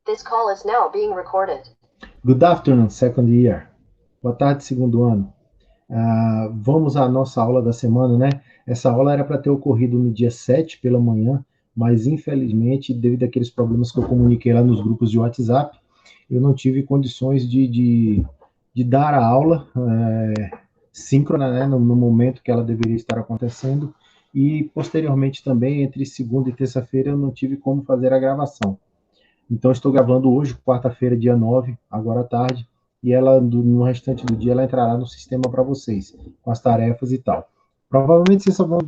This call is now being recorded. Good afternoon, second year. Boa tarde, segundo ano. Vamos à nossa aula da semana, né? Essa aula era para ter ocorrido no dia 7 pela manhã, mas infelizmente, devido àqueles problemas que eu comuniquei lá nos grupos de WhatsApp, eu não tive condições de dar a aula síncrona, né, no momento que ela deveria estar acontecendo, e posteriormente também, entre segunda e terça-feira, eu não tive como fazer a gravação. Então, estou gravando hoje, quarta-feira, dia 9, agora à tarde, e ela, no restante do dia, ela entrará no sistema para vocês, com as tarefas e tal. Provavelmente vocês só vão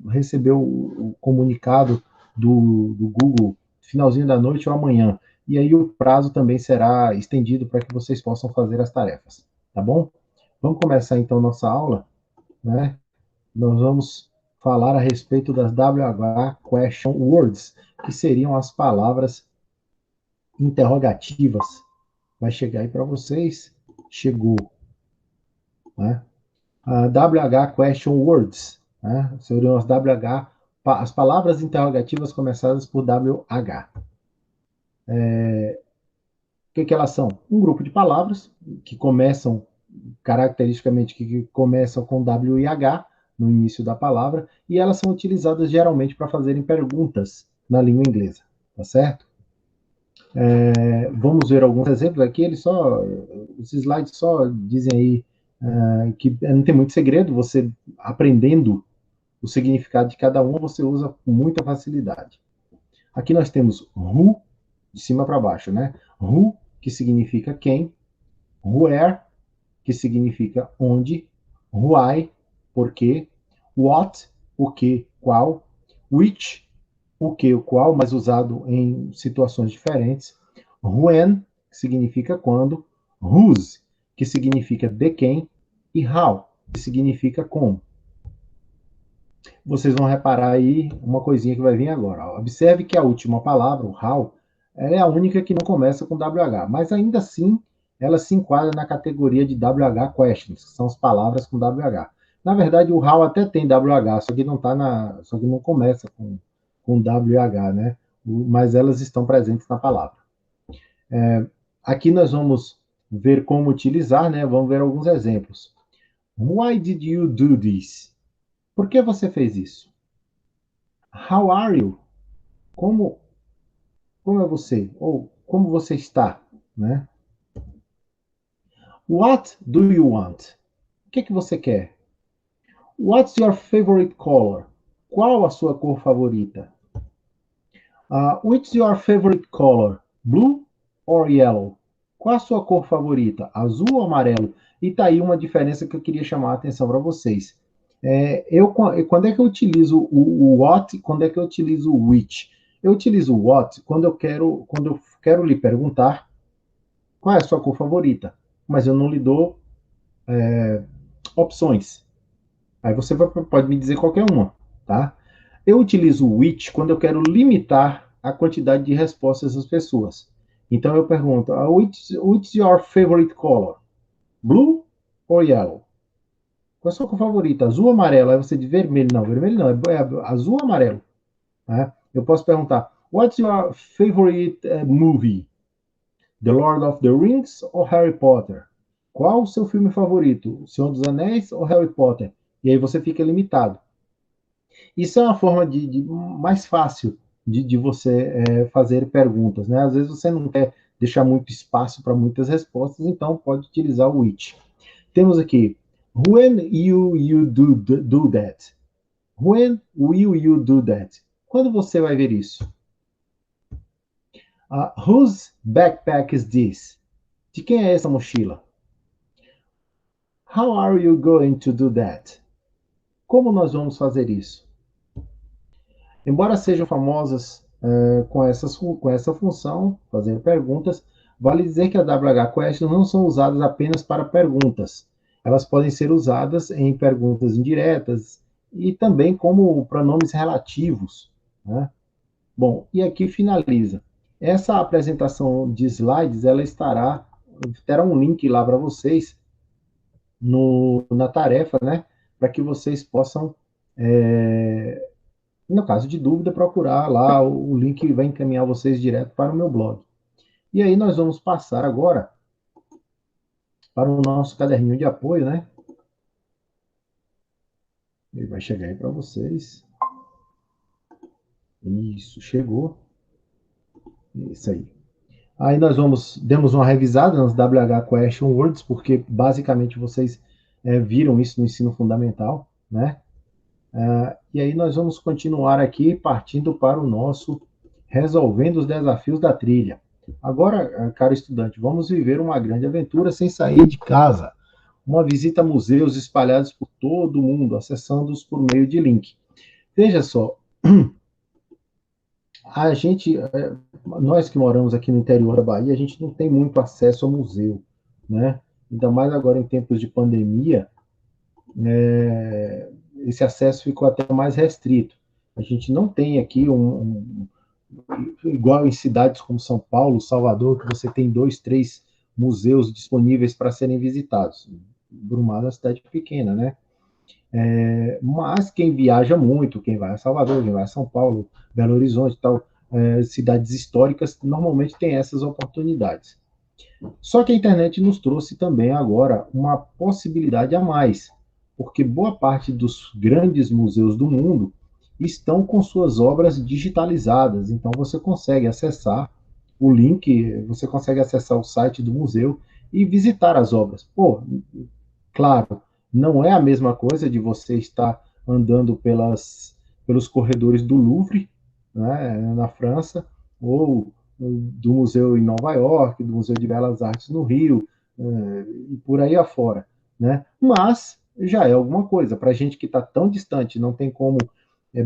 receber o comunicado do Google finalzinho da noite ou amanhã. E aí o prazo também será estendido para que vocês possam fazer as tarefas, tá bom? Vamos começar então nossa aula, né? Nós vamos falar a respeito das WH Question Words, que seriam as palavras interrogativas. Vai chegar aí para vocês. Chegou. Né? WH Question Words. Né? Seriam as WH, as palavras interrogativas começadas por WH. O que elas são? Um grupo de palavras que começam, caracteristicamente, que começam com W e H no início da palavra, e elas são utilizadas geralmente para fazerem perguntas na língua inglesa. Tá certo? Vamos ver alguns exemplos aqui. Os slides só dizem aí que não tem muito segredo. Você aprendendo o significado de cada um, você usa com muita facilidade. Aqui nós temos who, de cima para baixo, né? Who, que significa quem. Where, que significa onde. Why, por quê. What, o que, qual. Which, o que, o qual, mas usado em situações diferentes. When, que significa quando. Whose, que significa de quem. E how, que significa como. Vocês vão reparar aí uma coisinha que vai vir agora. Observe que a última palavra, o how, ela é a única que não começa com WH, mas ainda assim ela se enquadra na categoria de WH questions, que são as palavras com WH. Na verdade, o how até tem WH, só que não começa com WH, né? Mas elas estão presentes na palavra. Aqui nós vamos ver como utilizar, né? Vamos ver alguns exemplos. Why did you do this? Por que você fez isso? How are you? Como é você? Ou como você está? Né? What do you want? O que você quer? What's your favorite color? Qual a sua cor favorita? Which is your favorite color? Blue or yellow? Qual a sua cor favorita? Azul ou amarelo? E tá aí uma diferença que eu queria chamar a atenção para vocês. Quando é que eu utilizo o what? Quando é que eu utilizo o which? Eu utilizo o what quando eu quero lhe perguntar qual é a sua cor favorita, mas eu não lhe dou opções. Aí você pode me dizer qualquer uma, tá? Eu utilizo o which quando eu quero limitar a quantidade de respostas das pessoas. Então eu pergunto, which is your favorite color? Blue or yellow? Qual é a sua cor favorita? Azul ou amarelo? Aí você diz vermelho. Não, vermelho não, é azul ou amarelo. Né? Eu posso perguntar, what's your favorite movie? The Lord of the Rings ou Harry Potter? Qual o seu filme favorito? O Senhor dos Anéis ou Harry Potter? E aí você fica limitado. Isso é uma forma mais fácil de você fazer perguntas. Né? Às vezes você não quer deixar muito espaço para muitas respostas, então pode utilizar o which. Temos aqui, when you do that? When will you do that? Quando você vai ver isso? Whose backpack is this? De quem é essa mochila? How are you going to do that? Como nós vamos fazer isso? Embora sejam famosas com essa função, fazer perguntas, vale dizer que a WH Questions não são usadas apenas para perguntas. Elas podem ser usadas em perguntas indiretas e também como pronomes relativos. Né? Bom, e aqui finaliza. Essa apresentação de slides, terá um link lá para vocês na tarefa, né? Para que vocês possam, no caso de dúvida, procurar lá, o link vai encaminhar vocês direto para o meu blog. E aí nós vamos passar agora para o nosso caderninho de apoio, né? Ele vai chegar aí para vocês. Isso, chegou. Isso aí. Aí nós demos uma revisada nas WH Question Words, porque basicamente vocês viram isso no ensino fundamental, né? E aí nós vamos continuar aqui partindo para o nosso Resolvendo os Desafios da Trilha. Agora, caro estudante, vamos viver uma grande aventura sem sair de casa. Uma visita a museus espalhados por todo o mundo, acessando-os por meio de link. Veja só, a gente, nós que moramos aqui no interior da Bahia, a gente não tem muito acesso ao museu, né? Ainda mais agora em tempos de pandemia, esse acesso ficou até mais restrito. A gente não tem aqui igual em cidades como São Paulo, Salvador, que você tem 2, 3 museus disponíveis para serem visitados. Brumado é uma cidade pequena, né? Mas quem viaja muito, quem vai a Salvador, quem vai a São Paulo, Belo Horizonte, tal, cidades históricas, normalmente tem essas oportunidades. Só que a internet nos trouxe também agora uma possibilidade a mais, porque boa parte dos grandes museus do mundo estão com suas obras digitalizadas, então você consegue acessar o link, você consegue acessar o site do museu e visitar as obras. Pô, claro, não é a mesma coisa de você estar andando pelos corredores do Louvre, né, na França, ou do museu em Nova York, do Museu de Belas Artes no Rio, e por aí afora. Né? Mas já é alguma coisa. Para a gente que está tão distante, não tem como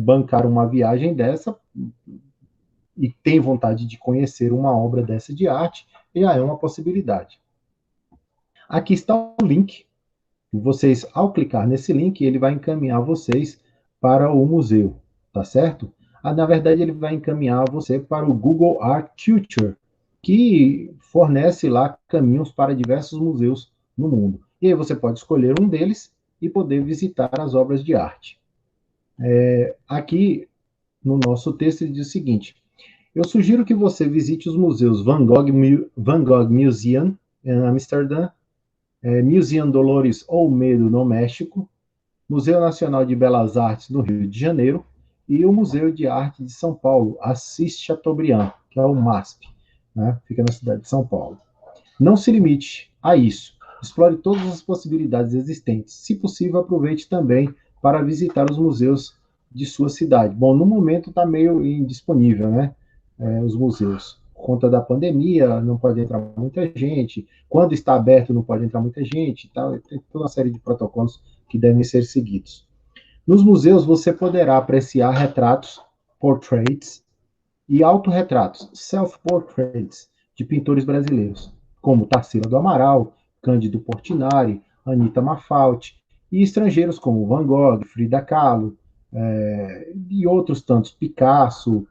bancar uma viagem dessa, e tem vontade de conhecer uma obra dessa de arte, já é uma possibilidade. Aqui está o link. Vocês, ao clicar nesse link, ele vai encaminhar vocês para o museu, tá certo? Na verdade, ele vai encaminhar você para o Google Art Tutor, que fornece lá caminhos para diversos museus no mundo. E aí você pode escolher um deles e poder visitar as obras de arte. Aqui no nosso texto ele diz o seguinte: eu sugiro que você visite os museus Van Gogh Museum em Amsterdã, Museum Dolores Olmedo no México, Museu Nacional de Belas Artes no Rio de Janeiro e o Museu de Arte de São Paulo, Assis Chateaubriand, que é o MASP, né? Fica na cidade de São Paulo. Não se limite a isso. Explore todas as possibilidades existentes. Se possível, aproveite também para visitar os museus de sua cidade. Bom, no momento está meio indisponível, né? Os museus. Por conta da pandemia, não pode entrar muita gente. Quando está aberto, não pode entrar muita gente. Tal. Tem toda uma série de protocolos que devem ser seguidos. Nos museus, você poderá apreciar retratos, portraits e autorretratos, self-portraits, de pintores brasileiros, como Tarsila do Amaral, Cândido Portinari, Anita Malfatti, e estrangeiros como Van Gogh, Frida Kahlo, e outros tantos, Picasso,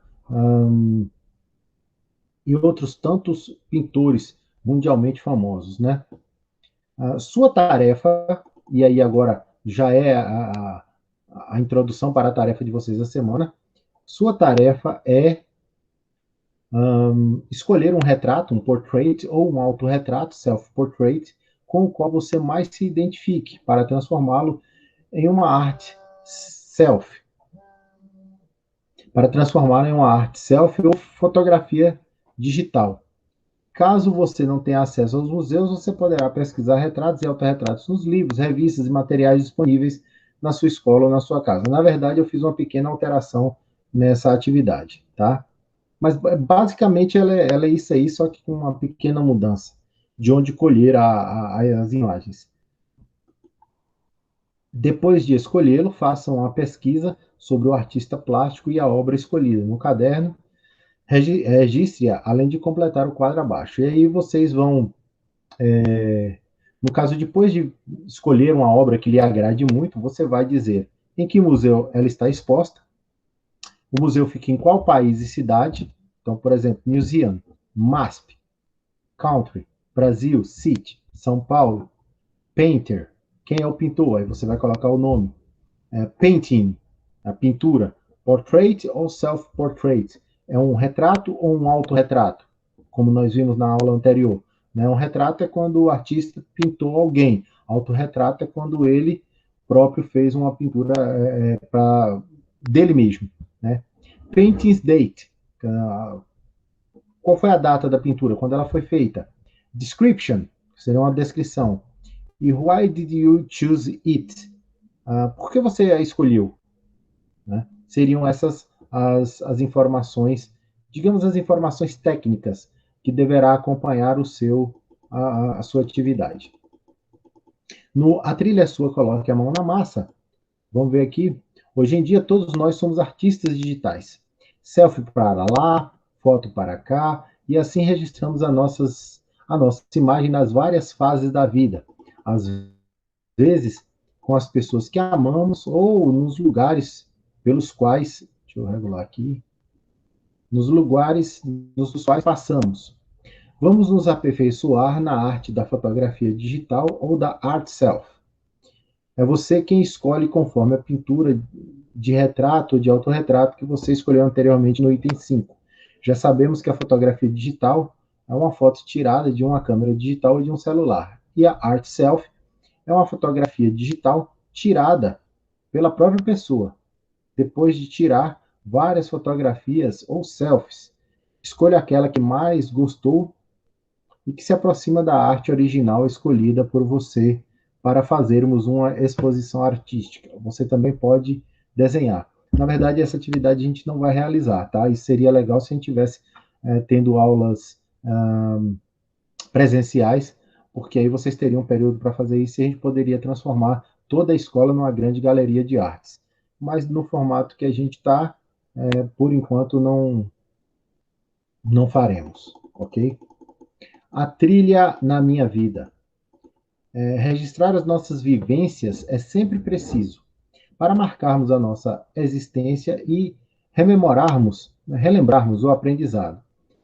e outros tantos pintores mundialmente famosos, né? A sua tarefa, e aí agora já é a introdução para a tarefa de vocês da semana, sua tarefa é escolher um retrato, um portrait ou um autorretrato, self-portrait, com o qual você mais se identifique, para transformá-lo em uma arte self, para transformá-lo em uma arte self ou fotografia digital. Caso você não tenha acesso aos museus, você poderá pesquisar retratos e autorretratos nos livros, revistas e materiais disponíveis na sua escola ou na sua casa. Na verdade, eu fiz uma pequena alteração nessa atividade, tá? Mas basicamente ela é isso aí, só que com uma pequena mudança de onde colher as imagens. Depois de escolhê-lo, façam uma pesquisa sobre o artista plástico e a obra escolhida no caderno. Registre-a, além de completar o quadro abaixo. E aí vocês vão, no caso, depois de escolher uma obra que lhe agrade muito, você vai dizer em que museu ela está exposta, o museu fica em qual país e cidade. Então, por exemplo, Museum, MASP, Country, Brasil, City, São Paulo, Painter, quem é o pintor? Aí você vai colocar o nome. Painting, a pintura. Portrait ou self-portrait? É um retrato ou um autorretrato? como nós vimos na aula anterior. Né? Um retrato é quando o artista pintou alguém. Autorretrato é quando ele próprio fez uma pintura dele mesmo. Né? Painting's date. Qual foi a data da pintura? Quando ela foi feita? Description, seria uma descrição. E why did you choose it? Por que você a escolheu? Né? Seriam essas as informações, digamos, as informações técnicas que deverá acompanhar a sua atividade. A trilha é sua, coloque a mão na massa. Vamos ver aqui. Hoje em dia, todos nós somos artistas digitais. Selfie para lá, foto para cá, e assim registramos a nossa imagem nas várias fases da vida. Às vezes, com as pessoas que amamos ou nos lugares pelos quais, deixa eu regular aqui, nos lugares nos quais passamos. Vamos nos aperfeiçoar na arte da fotografia digital ou da art self. É você quem escolhe conforme a pintura de retrato ou de autorretrato que você escolheu anteriormente no item 5. Já sabemos que a fotografia digital é uma foto tirada de uma câmera digital ou de um celular. E a art self é uma fotografia digital tirada pela própria pessoa, depois de tirar várias fotografias ou selfies. Escolha aquela que mais gostou e que se aproxima da arte original escolhida por você para fazermos uma exposição artística. Você também pode desenhar. Na verdade, essa atividade a gente não vai realizar, tá? E seria legal se a gente tivesse tendo aulas presenciais, porque aí vocês teriam um período para fazer isso e a gente poderia transformar toda a escola numa grande galeria de artes. Mas no formato que a gente está, por enquanto não faremos, ok? A trilha na minha vida. Registrar as nossas vivências é sempre preciso para marcarmos a nossa existência e relembrarmos o aprendizado.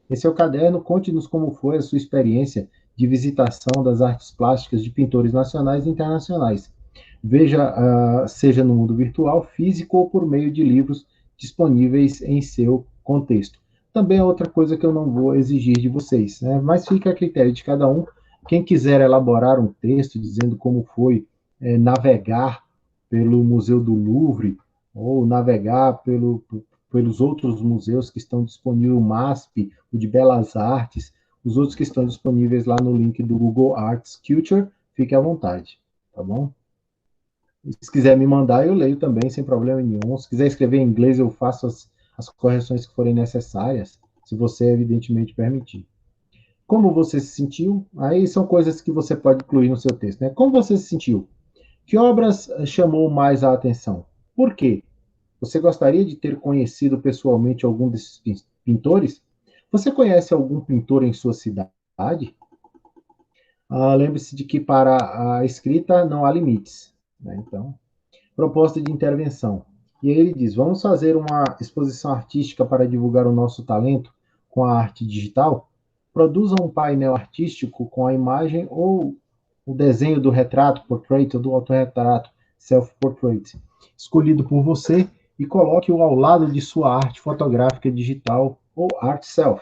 Esse é o caderno, conte-nos como foi a sua experiência de visitação das artes plásticas de pintores nacionais e internacionais. Veja, seja no mundo virtual, físico ou por meio de livros disponíveis em seu contexto. Também é outra coisa que eu não vou exigir de vocês, né? Mas fica a critério de cada um. Quem quiser elaborar um texto dizendo como foi navegar pelo Museu do Louvre ou navegar pelos outros museus que estão disponíveis, o MASP, o de Belas Artes, os outros que estão disponíveis lá no link do Google Arts Culture, fique à vontade, tá bom? Se quiser me mandar, eu leio também, sem problema nenhum. Se quiser escrever em inglês, eu faço as correções que forem necessárias, se você evidentemente permitir. Como você se sentiu? Aí são coisas que você pode incluir no seu texto, né? Como você se sentiu? Que obras chamou mais a atenção? Por quê? Você gostaria de ter conhecido pessoalmente algum desses pintores? Você conhece algum pintor em sua cidade? Lembre-se de que para a escrita não há limites, né? Então, proposta de intervenção. E aí ele diz: vamos fazer uma exposição artística para divulgar o nosso talento com a arte digital? Produza um painel artístico com a imagem ou o desenho do retrato, portrait, ou do autorretrato, self-portrait, escolhido por você e coloque-o ao lado de sua arte fotográfica digital ou art self.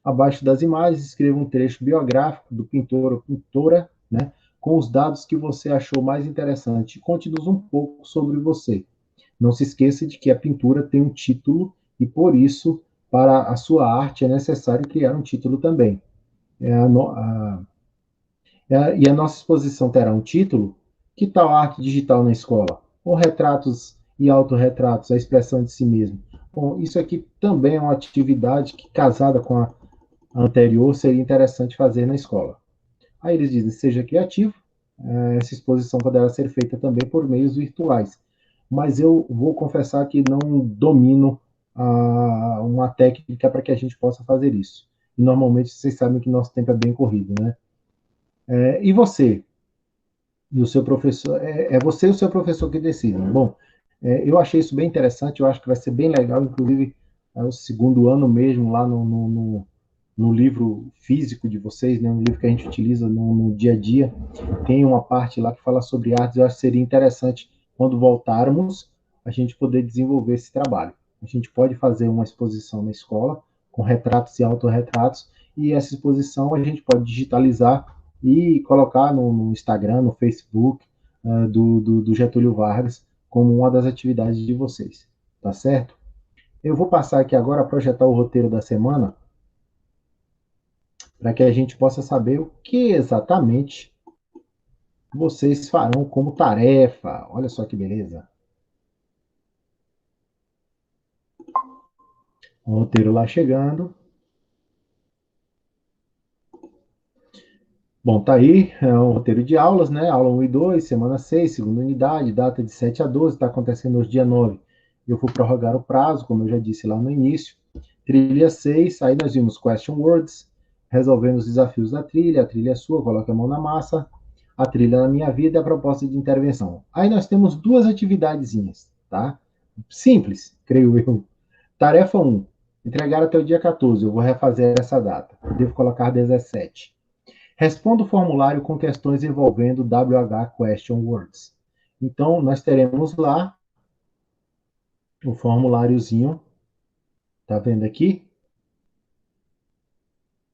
Abaixo das imagens, escreva um trecho biográfico do pintor ou pintora, né, com os dados que você achou mais interessante. Conte-nos um pouco sobre você. Não se esqueça de que a pintura tem um título e, por isso, para a sua arte é necessário criar um título também. E a nossa exposição terá um título: Que tal arte digital na escola? Ou retratos e autorretratos, a expressão de si mesmo. Bom, isso aqui também é uma atividade que, casada com a anterior, seria interessante fazer na escola. Aí eles dizem: seja criativo, essa exposição poderá ser feita também por meios virtuais. Mas eu vou confessar que não domino uma técnica para que a gente possa fazer isso. E normalmente vocês sabem que nosso tempo é bem corrido, né? E você? E o seu professor? É você e o seu professor que decidem. Bom, eu achei isso bem interessante, eu acho que vai ser bem legal, inclusive o segundo ano mesmo, lá no livro físico de vocês, né, no livro que a gente utiliza no dia a dia, tem uma parte lá que fala sobre artes. Eu acho que seria interessante, quando voltarmos, a gente poder desenvolver esse trabalho. A gente pode fazer uma exposição na escola, com retratos e autorretratos, e essa exposição a gente pode digitalizar e colocar no Instagram, no Facebook do Getúlio Vargas como uma das atividades de vocês, tá certo? Eu vou passar aqui agora a projetar o roteiro da semana para que a gente possa saber o que exatamente vocês farão como tarefa. Olha só que beleza. O roteiro lá chegando. Bom, tá aí, é o roteiro de aulas, né? Aula 1 e 2, semana 6, segunda unidade, data de 7 a 12, está acontecendo hoje dia 9. Eu vou prorrogar o prazo, como eu já disse lá no início. Trilha 6, aí nós vimos question words, resolvendo os desafios da trilha, a trilha é sua, coloque a mão na massa, a trilha na minha vida e a proposta de intervenção. Aí nós temos duas atividadezinhas, tá? Simples, creio eu. Tarefa 1, entregar até o dia 14, eu vou refazer essa data. Devo colocar 17. Responda o formulário com questões envolvendo WH Question Words. Então, nós teremos lá o formuláriozinho, tá vendo aqui?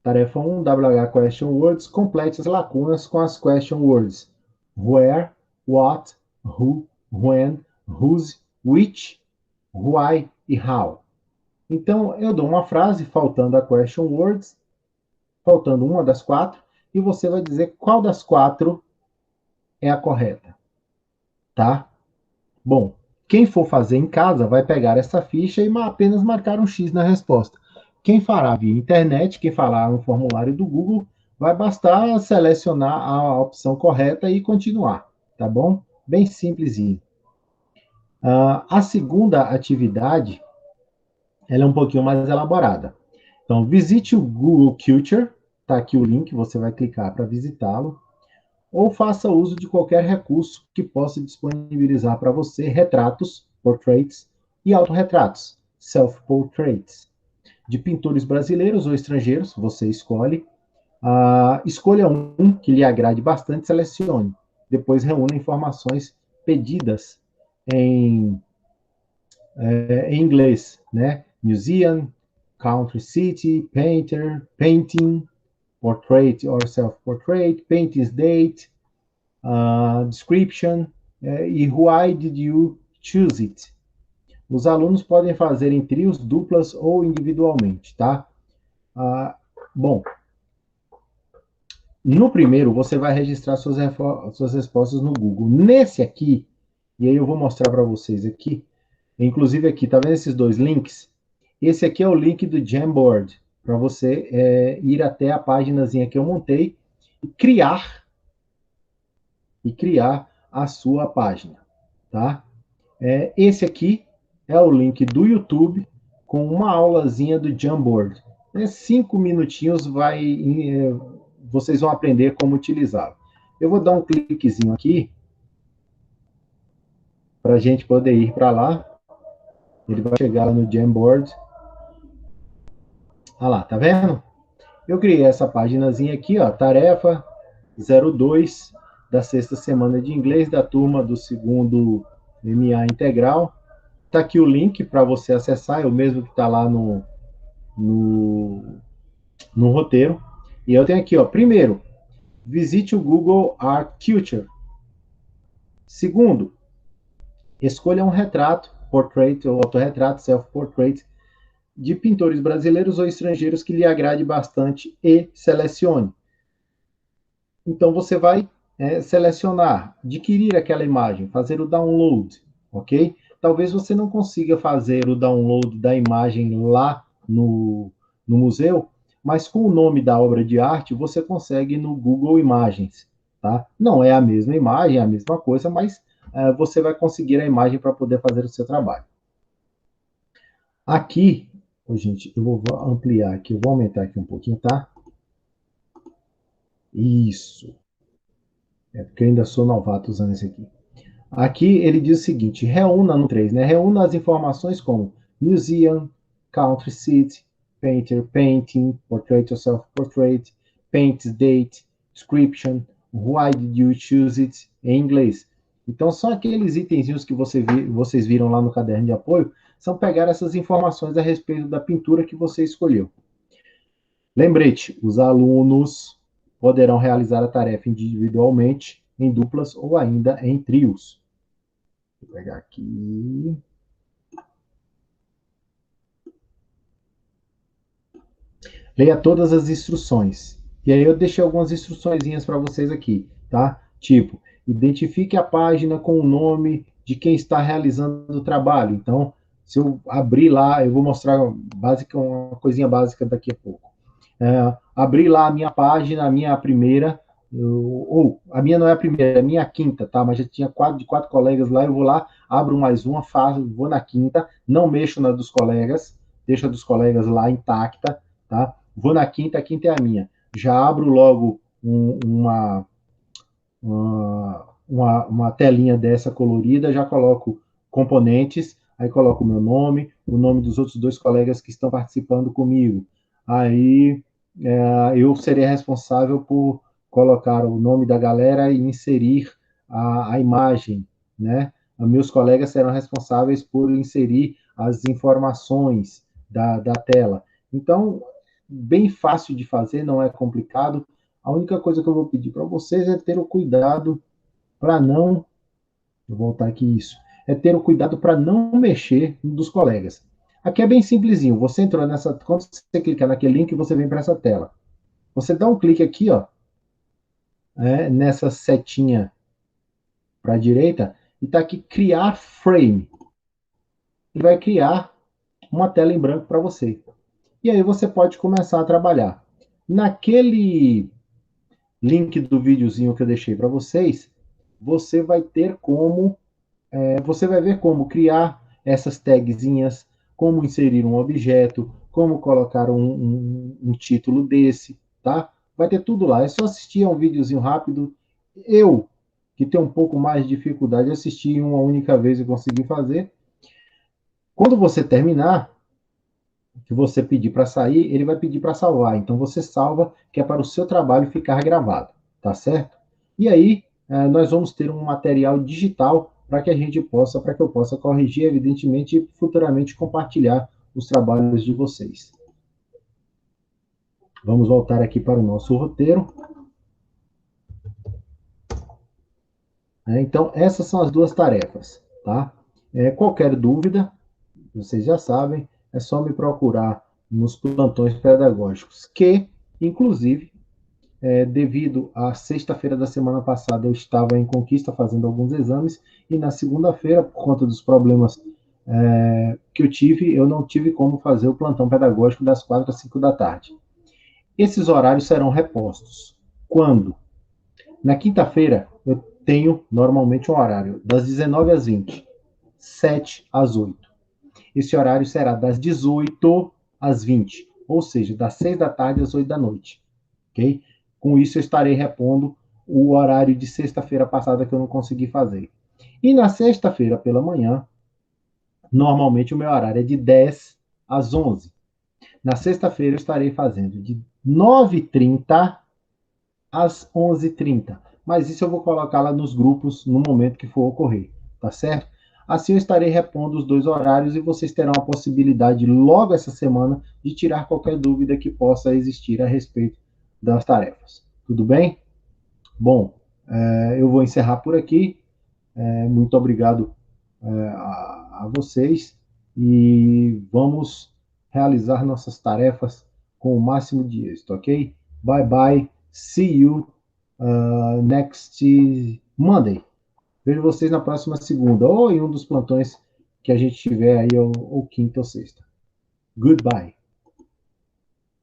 Tarefa 1, WH Question Words, complete as lacunas com as question words. Where, what, who, when, whose, which, why e how. Então, eu dou uma frase faltando a question words, faltando uma das quatro, e você vai dizer qual das quatro é a correta, tá? Bom, quem for fazer em casa vai pegar essa ficha e apenas marcar um X na resposta. Quem fará via internet, quem fará um formulário do Google, vai bastar selecionar a opção correta e continuar, tá bom? Bem simplesinho. A segunda atividade, ela é um pouquinho mais elaborada. Então, visite o Google Culture, tá aqui o link, você vai clicar para visitá-lo, ou faça uso de qualquer recurso que possa disponibilizar para você retratos, portraits, e autorretratos, self-portraits, de pintores brasileiros ou estrangeiros, você escolhe. Escolha um que lhe agrade bastante, selecione. Depois reúna informações pedidas em, em inglês, né? Museum, country city, painter, painting, portrait or self-portrait, painting's date, description, e why did you choose it? Os alunos podem fazer em trios, duplas ou individualmente, tá? Ah, bom, no primeiro você vai registrar suas respostas no Google. Nesse aqui, e aí eu vou mostrar para vocês aqui, inclusive aqui, tá vendo esses dois links? Esse aqui é o link do Jamboard, para você ir até a páginazinha que eu montei e criar a sua página, tá? Esse aqui é o link do YouTube com uma aulazinha do Jamboard. 5 minutinhos vocês vão aprender como utilizá-lo. Eu vou dar um cliquezinho aqui para a gente poder ir para lá. Ele vai chegar lá no Jamboard. Ah lá, tá vendo? Eu criei essa paginazinha aqui, ó, tarefa 02 da sexta semana de inglês da turma do segundo MA integral. Tá aqui o link para você acessar, é o mesmo que está lá no, no roteiro. E eu tenho aqui, ó, primeiro, visite o Google Art Culture. Segundo, escolha um retrato, portrait ou autorretrato, self-portrait, de pintores brasileiros ou estrangeiros que lhe agrade bastante e selecione. Então você vai selecionar, adquirir aquela imagem, fazer o download, ok? Talvez você não consiga fazer o download da imagem lá no museu, mas com o nome da obra de arte você consegue no Google Imagens, tá? Não é a mesma imagem, é a mesma coisa, mas você vai conseguir a imagem para poder fazer o seu trabalho. Aqui, gente, eu vou ampliar aqui, eu vou aumentar aqui um pouquinho, tá? Isso. É porque eu ainda sou novato usando esse aqui. Aqui ele diz o seguinte: reúna no 3, né? Reúna as informações como museum, country city, painter, painting, portrait or self-portrait, paint's date, description, why did you choose it, em inglês. Então, são aqueles itenzinhos que vocês viram lá no caderno de apoio, são pegar essas informações a respeito da pintura que você escolheu. Lembrete, os alunos poderão realizar a tarefa individualmente, em duplas ou ainda em trios. Vou pegar aqui. Leia todas as instruções. E aí eu deixei algumas instruçõezinhas para vocês aqui, tá? Tipo, identifique a página com o nome de quem está realizando o trabalho. Então, se eu abrir lá, eu vou mostrar uma coisinha básica daqui a pouco. Abrir lá a minha página, a minha primeira, ou a minha não é a primeira, é a minha quinta, tá? Mas já tinha quatro colegas lá, eu vou lá, abro mais uma, vou na quinta, não mexo na dos colegas, deixo a dos colegas lá intacta, tá? Vou na quinta, a quinta é a minha. Já abro logo uma telinha dessa colorida, já coloco componentes, aí coloco o meu nome, o nome dos outros dois colegas que estão participando comigo. Aí eu serei responsável por colocar o nome da galera e inserir a imagem, né? Meus colegas serão responsáveis por inserir as informações da tela. Então, bem fácil de fazer, não é complicado. A única coisa que eu vou pedir para vocês é ter o cuidado para não, vou voltar aqui isso, é ter o cuidado para não mexer no dos colegas. Aqui é bem simplesinho, você entrou nessa, quando você clicar naquele link, você vem para essa tela. Você dá um clique aqui, ó, nessa setinha para a direita, e está aqui criar frame. E vai criar uma tela em branco para você. E aí você pode começar a trabalhar. Naquele link do videozinho que eu deixei para vocês, você vai ter como você vai ver como criar essas tagzinhas, como inserir um objeto, como colocar um título desse, tá? Vai ter tudo lá. É só assistir a um videozinho rápido. Eu, que tenho um pouco mais de dificuldade, assisti uma única vez e consegui fazer. Quando você terminar, que você pedir para sair, ele vai pedir para salvar. Então você salva, que é para o seu trabalho ficar gravado, tá certo? E aí nós vamos ter um material digital para que a gente possa, para que eu possa corrigir, evidentemente, e futuramente compartilhar os trabalhos de vocês. Vamos voltar aqui para o nosso roteiro. Então, essas são as duas tarefas, tá? Qualquer dúvida, vocês já sabem, é só me procurar nos plantões pedagógicos, que, inclusive, devido à sexta-feira da semana passada eu estava em Conquista fazendo alguns exames, e na segunda-feira, por conta dos problemas que eu tive, eu não tive como fazer o plantão pedagógico das 4 às 5 da tarde. Esses horários serão repostos. Quando? Na quinta-feira, eu tenho normalmente um horário das 19 às 20, 7 às 8. Esse horário será das 18 às 20, ou seja, das 6 da tarde às 8 da noite. Ok? Com isso, eu estarei repondo o horário de sexta-feira passada que eu não consegui fazer. E na sexta-feira pela manhã, normalmente o meu horário é de 10 às 11. Na sexta-feira eu estarei fazendo de 9h30 às 11h30. Mas isso eu vou colocar lá nos grupos no momento que for ocorrer, tá certo? Assim eu estarei repondo os dois horários e vocês terão a possibilidade logo essa semana de tirar qualquer dúvida que possa existir a respeito das tarefas. Tudo bem? Bom, eu vou encerrar por aqui. Muito obrigado a vocês e vamos realizar nossas tarefas com o máximo de êxito, ok? Bye bye. See you next Monday. Vejo vocês na próxima segunda ou em um dos plantões que a gente tiver aí, ou quinta ou sexta. Goodbye.